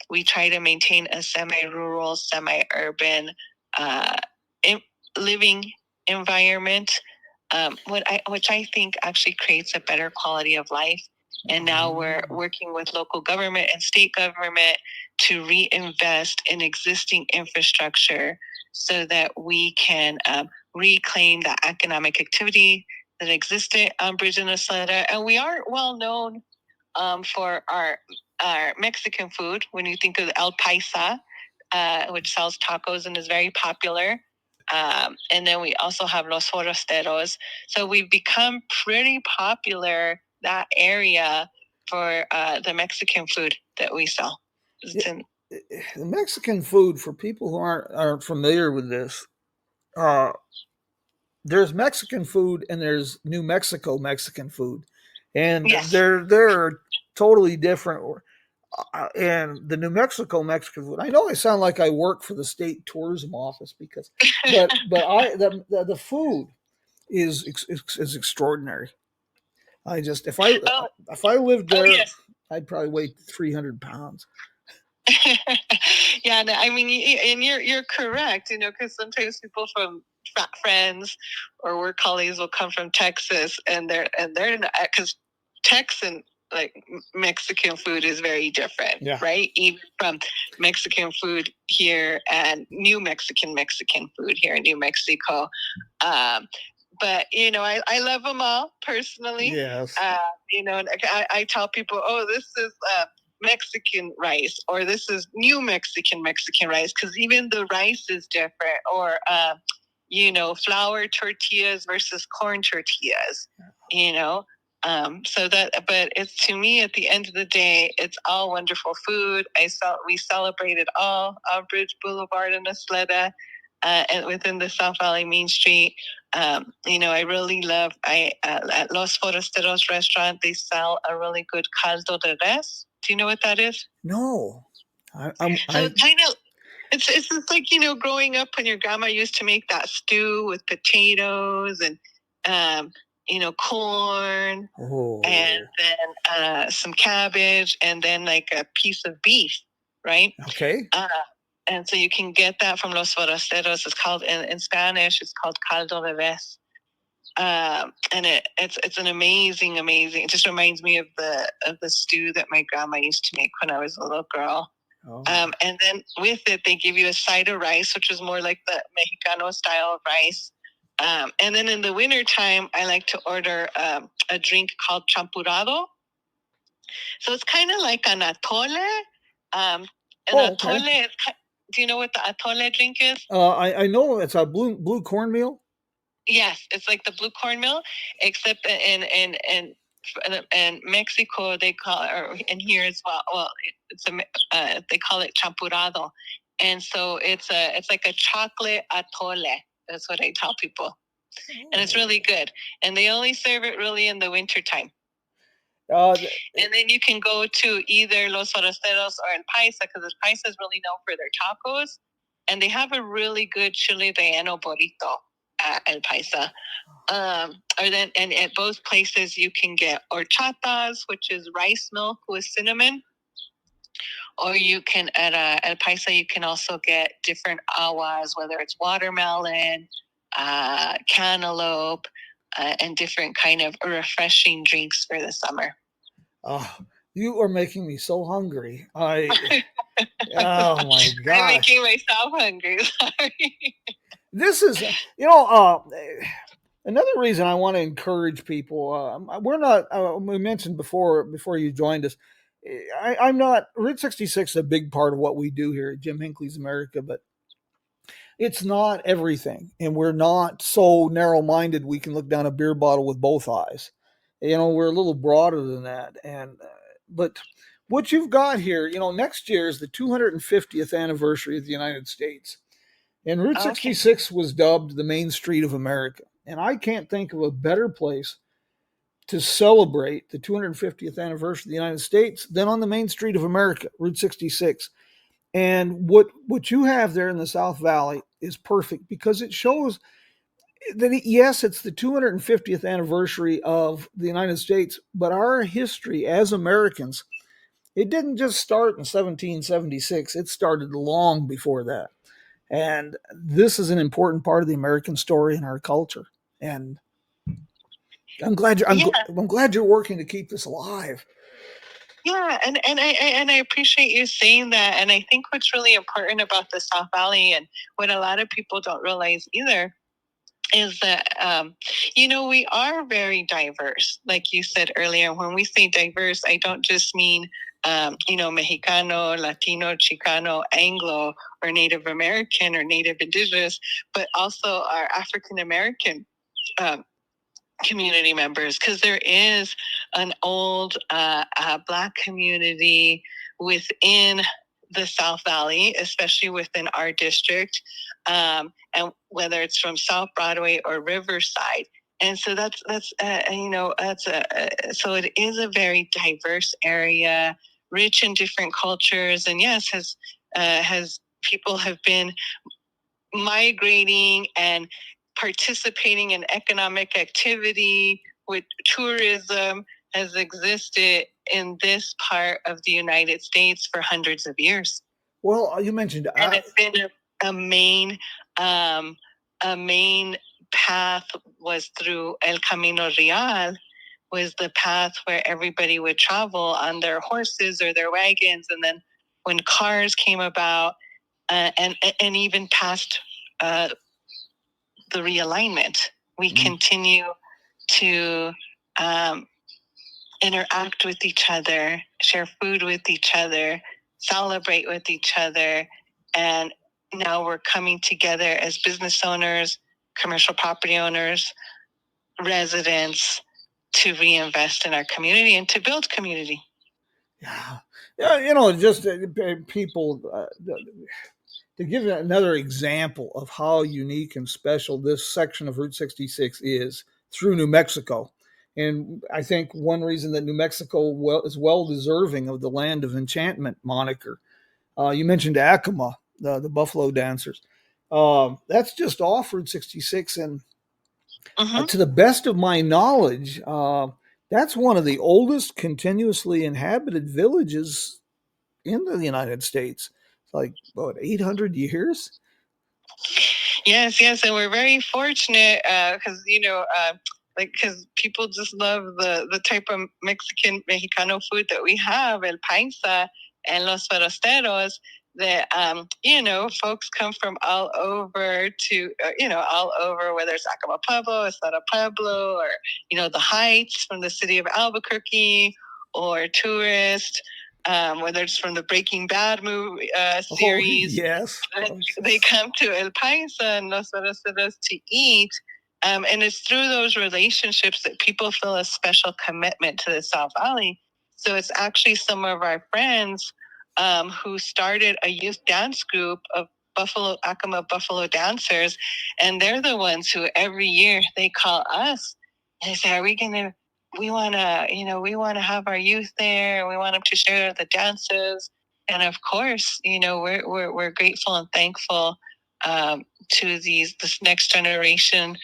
S3: we try to maintain a semi-rural, semi-urban living environment, which I think actually creates a better quality of life. And now we're working with local government and state government to reinvest in existing infrastructure so that we can reclaim the economic activity that existed on Bridge and Isleta. And we are well known for our Mexican food. When you think of El Paisa, which sells tacos and is very popular. And then we also have Los Forasteros. So we've become pretty popular, that area, for the Mexican food that we sell.
S2: The Mexican food, for people who aren't familiar with this, there's Mexican food and there's New Mexico Mexican food, and
S3: Yes.
S2: they're totally different. And the New Mexico Mexican food, I know I sound like I work for the state tourism office but the food is extraordinary. If I lived there, yes, I'd probably weigh 300 pounds.
S3: Yeah, no, I mean, and you're correct, because sometimes people from friends or work colleagues will come from Texas, and they're because Texan, like, Mexican food is very different, yeah, right? Even from Mexican food here and New Mexican food here in New Mexico. But I love them all personally.
S2: Yes.
S3: And I tell people, oh, this is Mexican rice, or this is New Mexican rice, because even the rice is different, or flour tortillas versus corn tortillas, so that, but it's, to me, at the end of the day, it's all wonderful food. We celebrated all on Bridge Boulevard in Isleta, and within the South Valley Main Street. I really love, at Los Forasteros restaurant, they sell a really good caldo de res. Do you know what that is?
S2: No.
S3: It's just like, growing up when your grandma used to make that stew with potatoes and, corn, and then some cabbage, and then like a piece of beef, right?
S2: Okay.
S3: And so you can get that from Los Forasteros. It's called, in Spanish, it's called caldo de res. And it's an amazing. It just reminds me of the stew that my grandma used to make when I was a little girl. Oh. And then with it, they give you a side of rice, which is more like the Mexicano style of rice. And then in the wintertime, I like to order a drink called champurrado. So it's kind of like an atole, And atole is, do you know what the atole drink is?
S2: I know it's a blue cornmeal.
S3: Yes, it's like the blue cornmeal, except in Mexico they call it, or in here as well. Well, they call it champurrado, and so it's like a chocolate atole. That's what I tell people, and it's really good. And they only serve it really in the winter time. And then you can go to either Los Forasteros or El Paisa, because El Paisa is really known for their tacos, and they have a really good chile relleno burrito at El Paisa. Or then, and at both places you can get horchatas, which is rice milk with cinnamon. Or you can, at El Paisa, you can also get different aguas, whether it's watermelon, cantaloupe, and different kind of refreshing drinks for the summer.
S2: Oh, you are making me so hungry. Oh my gosh.
S3: I'm making myself hungry. Sorry.
S2: This is, another reason I want to encourage people. We're not. We mentioned before you joined us. I'm not. Route 66 is a big part of what we do here at Jim Hinckley's America, but it's not everything, and we're not so narrow-minded we can look down a beer bottle with both eyes. We're a little broader than that, and but what you've got here, next year is the 250th anniversary of the United States. And Route 66 was dubbed the Main Street of America. And I can't think of a better place to celebrate the 250th anniversary of the United States than on the Main Street of America, Route 66. And what you have there in the South Valley is perfect because it shows that, yes, it's the 250th anniversary of the United States, but our history as Americans, it didn't just start in 1776. It started long before that. And this is an important part of the American story and our culture. And I'm glad you're working to keep this alive.
S3: Yeah, and I appreciate you saying that. And I think what's really important about the South Valley, and what a lot of people don't realize either, is that we are very diverse. Like you said earlier, when we say diverse, I don't just mean Mexicano, Latino, Chicano, Anglo, or Native American or Native Indigenous, but also our African American community members, because there is an old Black community within the South Valley, especially within our district, and whether it's from South Broadway or Riverside. And so so it is a very diverse area, rich in different cultures, and yes, has people have been migrating and participating in economic activity with tourism has existed in this part of the United States for hundreds of years.
S2: Well, you mentioned,
S3: and it's been a main path was through El Camino Real, was the path where everybody would travel on their horses or their wagons, and then when cars came about, and even past the realignment, we continue to interact with each other, share food with each other, celebrate with each other. And now we're coming together as business owners, commercial property owners, residents, to reinvest in our community and to build community.
S2: Yeah, just people, to give another example of how unique and special this section of Route 66 is, through New Mexico. And I think one reason that New Mexico is well deserving of the Land of Enchantment moniker. You mentioned Acoma, the Buffalo Dancers. That's just off Route 66. And to the best of my knowledge, that's one of the oldest continuously inhabited villages in the United States. It's like, what, 800 years?
S3: Yes, and we're very fortunate because because people just love the type of Mexicano food that we have, el paisa and los forasteros, that folks come from all over to all over, whether it's Acoma Pueblo, Estado Pueblo, or the Heights from the city of Albuquerque, or tourists whether it's from the Breaking Bad movie series.
S2: Yes.
S3: They come to El Paisa and Los Baraceros to eat. And it's through those relationships that people feel a special commitment to the South Valley. So it's actually some of our friends who started a youth dance group of Acoma Buffalo dancers. And they're the ones who every year they call us and say, we want to have our youth there. We want them to share the dances. And of course, we're grateful and thankful to this next generation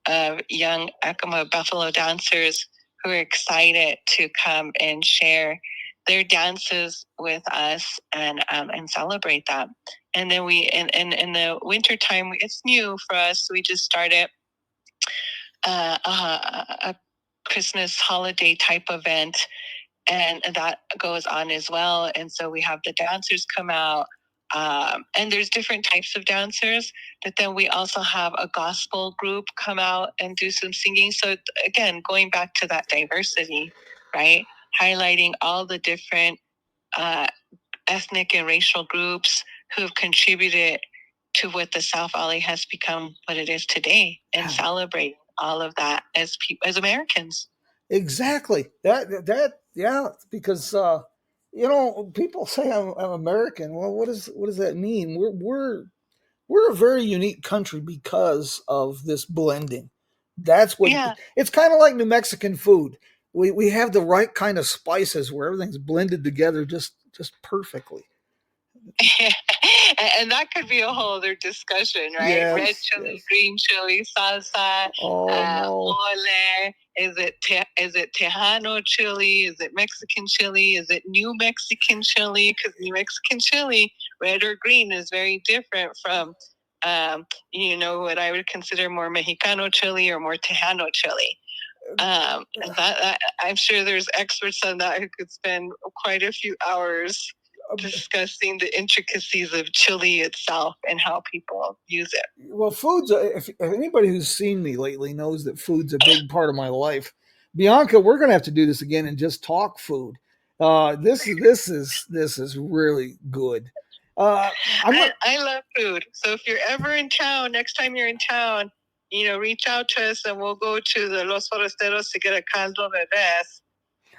S3: of young Acoma Buffalo dancers who are excited to come and share their dances with us and celebrate that. And then we in the wintertime, it's new for us. We just started a Christmas holiday type event, and that goes on as well. And so we have the dancers come out, and there's different types of dancers, but then we also have a gospel group come out and do some singing. So again, going back to that diversity, right? Highlighting all the different ethnic and racial groups who have contributed to what the South Valley has become what it is today, and celebrate all of that as Americans.
S2: Exactly. That yeah, because people say I'm American. Well, what does that mean? We're a very unique country because of this blending. That's what it's kind of like New Mexican food. We have the right kind of spices where everything's blended together just perfectly.
S3: And that could be a whole other discussion, right? Yes, red chili, green chili, salsa, mole. Is it Tejano chili? Is it Mexican chili? Is it New Mexican chili? Because New Mexican chili, red or green, is very different from, what I would consider more Mexicano chili or more Tejano chili. I'm sure there's experts on that who could spend quite a few hours discussing the intricacies of chili itself and how people use it.
S2: Well, food's if anybody who's seen me lately knows that food's a big part of my life. Bianca, we're gonna have to do this again and just talk food. This is really good.
S3: I love food. So if you're ever in town, next time you're in town, reach out to us and we'll go to the Los Forasteros to get a caldo de res.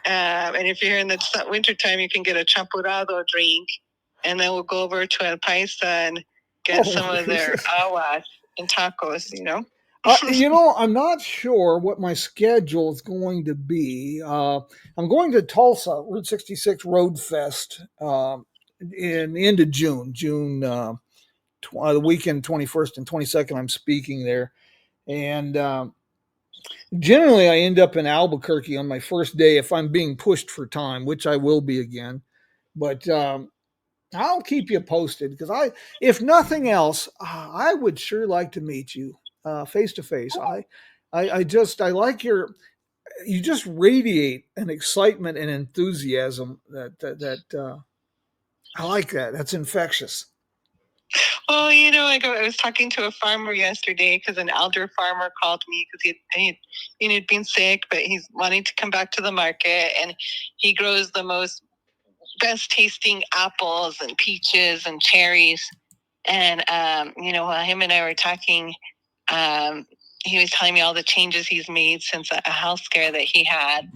S3: And if you're here in the wintertime, you can get a champurrado drink. And then we'll go over to El Paisa and get some of their aguas and tacos,
S2: I'm not sure what my schedule is going to be. I'm going to Tulsa, Route 66 Road Fest in the end of June. The weekend 21st and 22nd, I'm speaking there. And generally, I end up in Albuquerque on my first day if I'm being pushed for time, which I will be again. But I'll keep you posted because if nothing else, I would sure like to meet you face to face. I like you just radiate an excitement and enthusiasm that I like that. That's infectious.
S3: Well, I was talking to a farmer yesterday because an elder farmer called me because he'd been sick, but he's wanting to come back to the market, and he grows the best tasting apples and peaches and cherries. And, while him and I were talking, he was telling me all the changes he's made since a health scare that he had.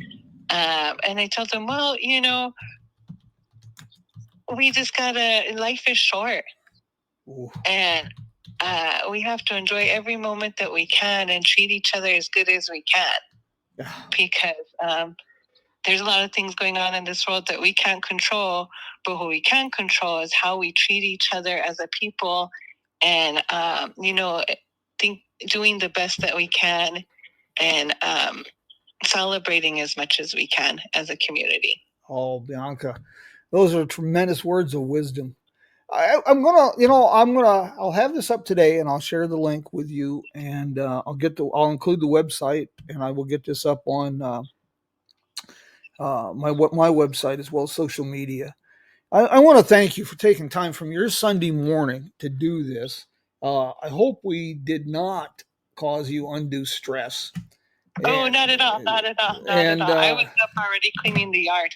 S3: And I told him, well, we just life is short. Ooh. And we have to enjoy every moment that we can and treat each other as good as we can. Because there's a lot of things going on in this world that we can't control, but what we can control is how we treat each other as a people and, doing the best that we can and celebrating as much as we can as a community.
S2: Oh, Bianca, those are tremendous words of wisdom. I'll have this up today and I'll share the link with you and I'll include the website and I will get this up on my website as well as social media. I want to thank you for taking time from your Sunday morning to do this. I hope we did not cause you undue stress.
S3: Oh, not at all, not at all, not
S2: and,
S3: at all. I was up already cleaning the yard.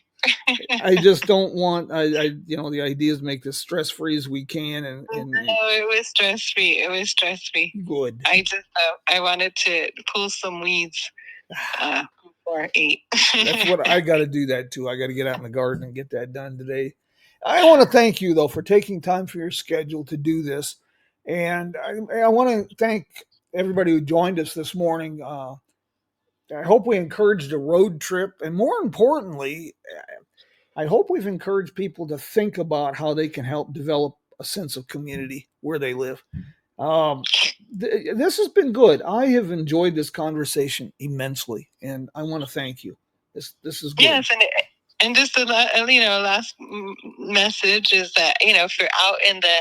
S2: I just don't want, the idea is to make this stress free as we can. And
S3: no, it was stress free. It was stress free.
S2: Good.
S3: I wanted to pull some weeds before 8.
S2: That's what I got to do that too. I got to get out in the garden and get that done today. I want to thank you though for taking time for your schedule to do this. And I want to thank everybody who joined us this morning. I hope we encouraged a road trip, and more importantly, I hope we've encouraged people to think about how they can help develop a sense of community where they live. This has been good. I have enjoyed this conversation immensely, and I want to thank you. This is good.
S3: Yes, and just the last message is that if you're out in the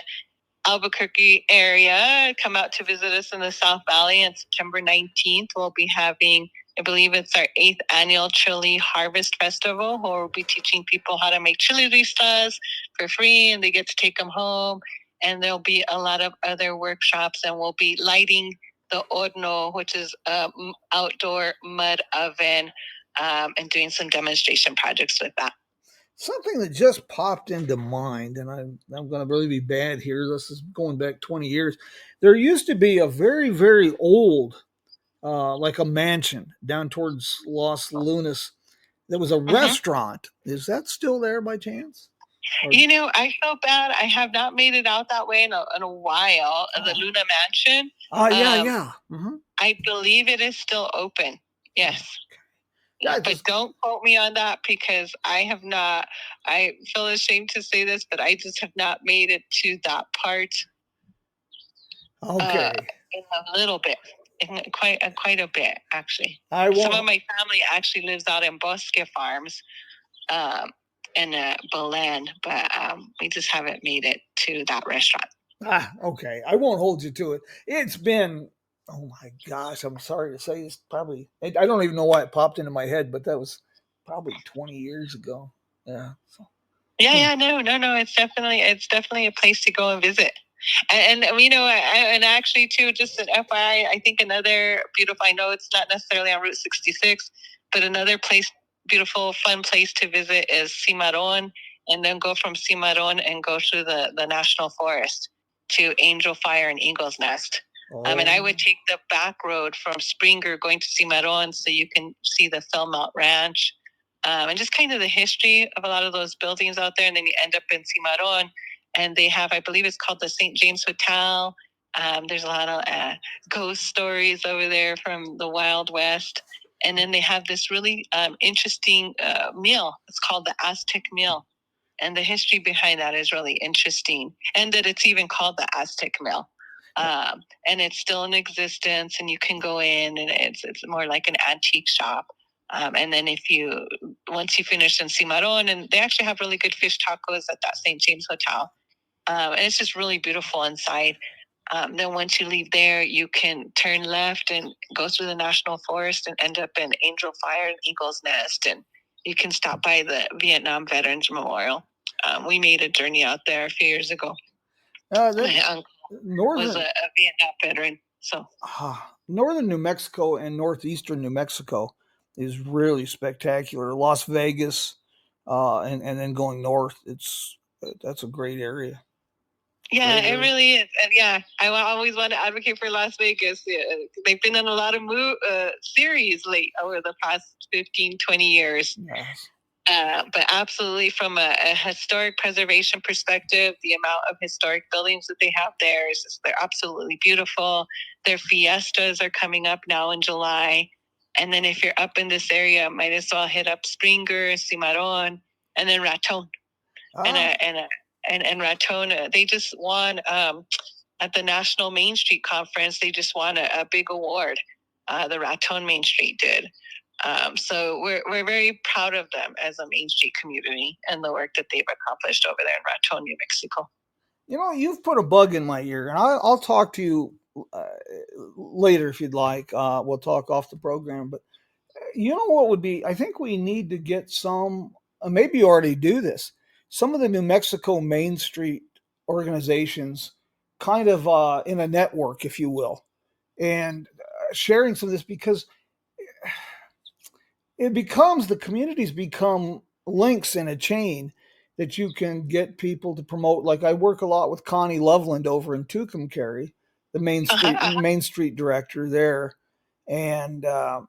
S3: Albuquerque area, come out to visit us in the South Valley on September 19th. We'll be having, I believe it's our 8th annual Chile Harvest Festival, where we'll be teaching people how to make Chile Ristras for free, and they get to take them home. And there'll be a lot of other workshops, and we'll be lighting the horno, which is an outdoor mud oven, and doing some demonstration projects with that.
S2: Something that just popped into mind, and I'm going to really be bad here. This is going back 20 years. There used to be a very, very old, like a mansion down towards Los Lunas. There was a restaurant. Is that still there by chance?
S3: Or... I feel bad. I have not made it out that way in a while. The Luna Mansion.
S2: Yeah.
S3: I believe it is still open. Yes. Yeah, but don't quote me on that, because I have not. I feel ashamed to say this, but I just have not made it to that part.
S2: Okay.
S3: In a little bit, in quite a bit, actually. Some of my family actually lives out in Bosque Farms, in Belen, but we just haven't made it to that restaurant.
S2: Okay. I won't hold you to it. It's been. Oh my gosh, I'm sorry to say this. Probably, I don't even know why it popped into my head, but that was probably 20 years ago. Yeah. So.
S3: Yeah. No. It's definitely a place to go and visit. And and actually too, just an FYI, I think another beautiful. I know it's not necessarily on Route 66, but another beautiful, fun place to visit is Cimarron, and then go from Cimarron and go through the national forest to Angel Fire and Eagle's Nest. And I would take the back road from Springer going to Cimarron, so you can see the Philmont Ranch, and just kind of the history of a lot of those buildings out there. And then you end up in Cimarron, and they have, I believe it's called the St. James Hotel. There's a lot of ghost stories over there from the Wild West. And then they have this really interesting meal. It's called the Aztec meal. And the history behind that is really interesting. And that it's even called the Aztec meal. And it's still in existence, and you can go in, and it's more like an antique shop. And then once you finish in Cimarron, and they actually have really good fish tacos at that St. James Hotel. And it's just really beautiful inside. Then once you leave there, you can turn left and go through the national forest and end up in Angel Fire and Eagle's Nest. And you can stop by the Vietnam Veterans Memorial. We made a journey out there a few years ago. My uncle was a Vietnam veteran. So
S2: northern New Mexico and northeastern New Mexico is really spectacular. Las Vegas, and then going north, that's a great area.
S3: Yeah, it really is. And yeah, I always want to advocate for Las Vegas. They've been in a lot of series over the past 15, 20 years.
S2: Yes.
S3: But absolutely, from a historic preservation perspective, the amount of historic buildings that they have there they're absolutely beautiful. Their fiestas are coming up now in July. And then if you're up in this area, might as well hit up Springer, Cimarron, and then Raton. And Raton, they just won at the National Main Street Conference. They just won a big award. The Raton Main Street did. So we're very proud of them as a Main Street community and the work that they've accomplished over there in Raton, New Mexico.
S2: You've put a bug in my ear, and I'll talk to you later if you'd like. We'll talk off the program, but what would be? I think we need to get some. Maybe you already do this. Some of the New Mexico Main Street organizations, kind of in a network, if you will, and sharing some of this, because the communities become links in a chain that you can get people to promote. Like I work a lot with Connie Loveland over in Tucumcari, the Main Street director there, and I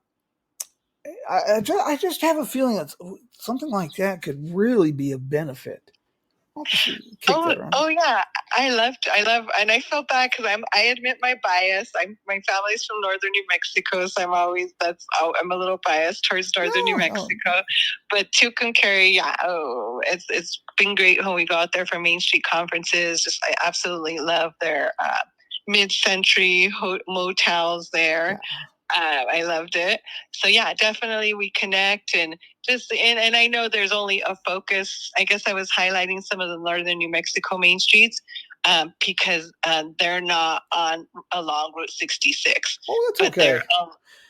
S2: just have a feeling that something like that could really be a benefit.
S3: Oh yeah, I love, and I feel bad because I admit my bias. My family's from northern New Mexico, so I'm a little biased towards northern New Mexico. But Tucumcari, yeah, it's been great when we go out there for Main Street conferences. Just I absolutely love their mid-century motels there. I loved it. So yeah, definitely we connect and and I know there's only a focus. I guess I was highlighting some of the northern New Mexico main streets because they're not along Route 66.
S2: Oh, that's okay.
S3: They're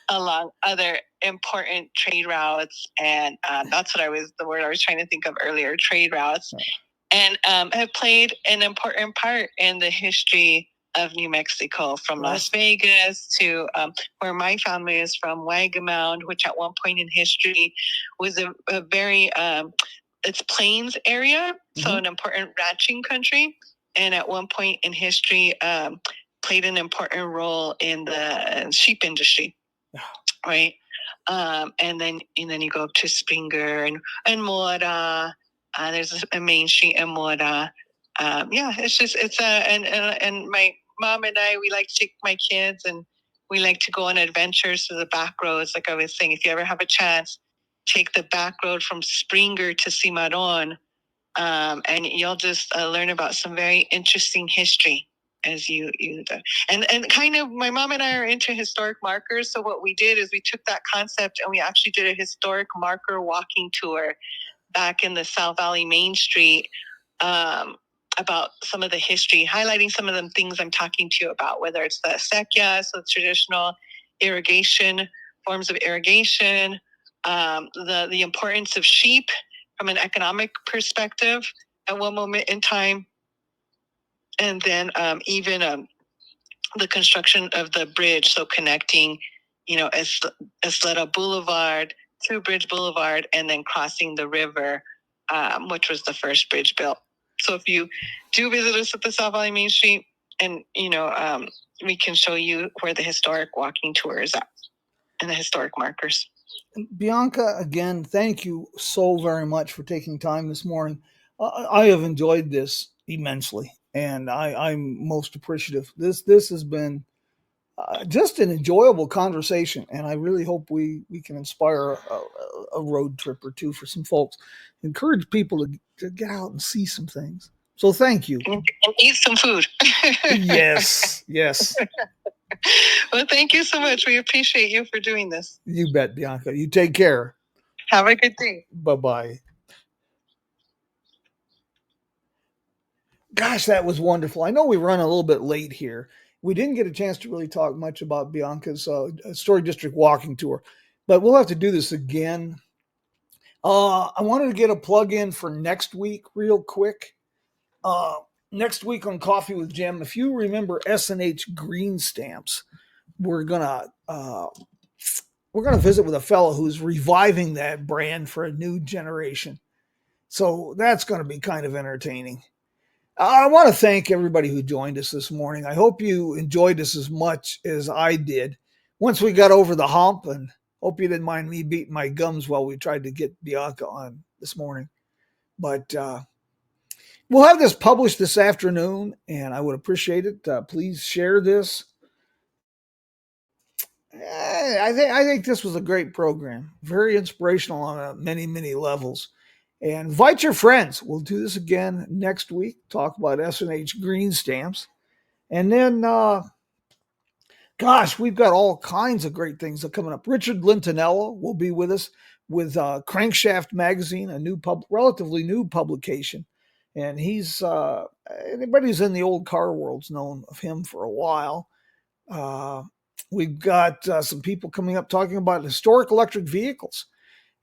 S3: along other important trade routes, and that's the word I was trying to think of earlier, trade routes, and have played an important part in the history of New Mexico, from Las Vegas to where my family is from, Wagamound, which at one point in history was a very, it's plains area, so an important ranching country. And at one point in history, played an important role in the sheep industry, right? And then you go up to Springer and Mora. There's a main street in Mora. And my mom and I, we like to take my kids and we like to go on adventures to the back roads. Like I was saying, if you ever have a chance, take the back road from Springer to Cimarron, and you'll just learn about some very interesting history as you and kind of, my mom and I are into historic markers. So what we did is we took that concept and we actually did a historic marker walking tour back in the South Valley Main Street, about some of the history, highlighting some of the things I'm talking to you about, whether it's the acequia, so traditional irrigation, forms of irrigation, the importance of sheep from an economic perspective at one moment in time, and then even the construction of the bridge, so connecting, Esleda Boulevard to Bridge Boulevard, and then crossing the river, which was the first bridge built. So if you do visit us at the South Valley Main Street, and we can show you where the historic walking tour is at and the historic markers.
S2: Bianca, again, thank you so very much for taking time this morning. I have enjoyed this immensely, and I'm most appreciative. This has been just an enjoyable conversation, and I really hope we can inspire a road trip or two for some folks. Encourage people to get out and see some things. So thank you.
S3: And eat some food.
S2: Yes.
S3: Well, thank you so much. We appreciate you for doing this.
S2: You bet, Bianca. You take care.
S3: Have a good day.
S2: Bye-bye. Gosh, that was wonderful. I know we run a little bit late here. We didn't get a chance to really talk much about Bianca's Story District walking tour, but we'll have to do this again. I wanted to get a plug in for next week real quick. Next week on Coffee with Jim, if you remember S&H green stamps, we're gonna visit with a fellow who's reviving that brand for a new generation. So that's going to be kind of entertaining. I want to thank everybody who joined us this morning. I hope you enjoyed this as much as I did once we got over the hump, and hope you didn't mind me beating my gums while we tried to get Bianca on this morning. But we'll have this published this afternoon, and I would appreciate it. Please share this. I think this was a great program, very inspirational on many, many levels. And invite your friends. We'll do this again next week. Talk about S&H green stamps. And then, we've got all kinds of great things coming up. Richard Lintonello will be with us with Crankshaft Magazine, a relatively new publication. And he's, anybody who's in the old car world's known of him for a while. We've got some people coming up talking about historic electric vehicles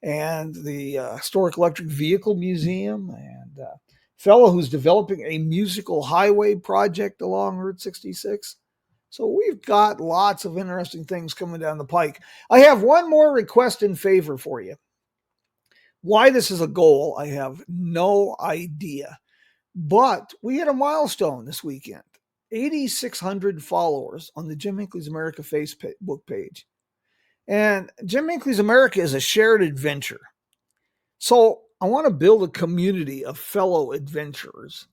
S2: and the Historic Electric Vehicle Museum, and a fellow who's developing a musical highway project along Route 66. So we've got lots of interesting things coming down the pike. I have one more request in favor for you. Why this is a goal, I have no idea. But we hit a milestone this weekend. 8,600 followers on the Jim Hinckley's America Facebook page. And Jim Hinckley's America is a shared adventure. So I want to build a community of fellow adventurers.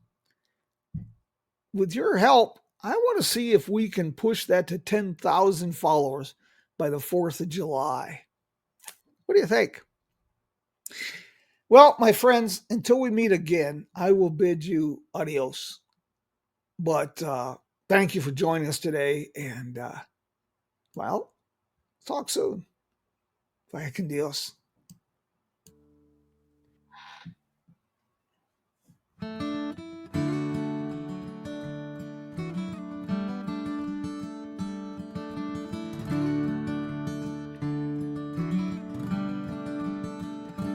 S2: With your help, I want to see if we can push that to 10,000 followers by the 4th of July. What do you think? Well, my friends, until we meet again, I will bid you adios. But thank you for joining us today. And, well, talk soon. Vaya con Dios.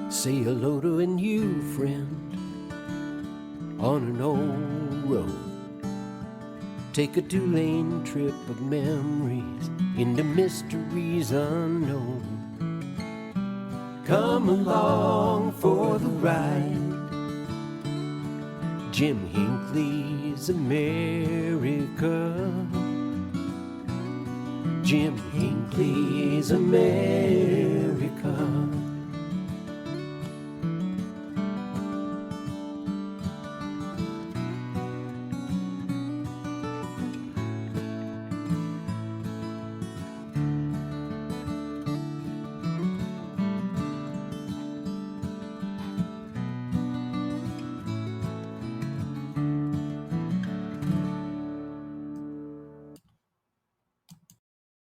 S1: Say hello to a new friend on an old road. Take a 2-lane trip of memories into mysteries unknown. Come along for the ride. Jim Hinckley's America. Jim Hinckley's America.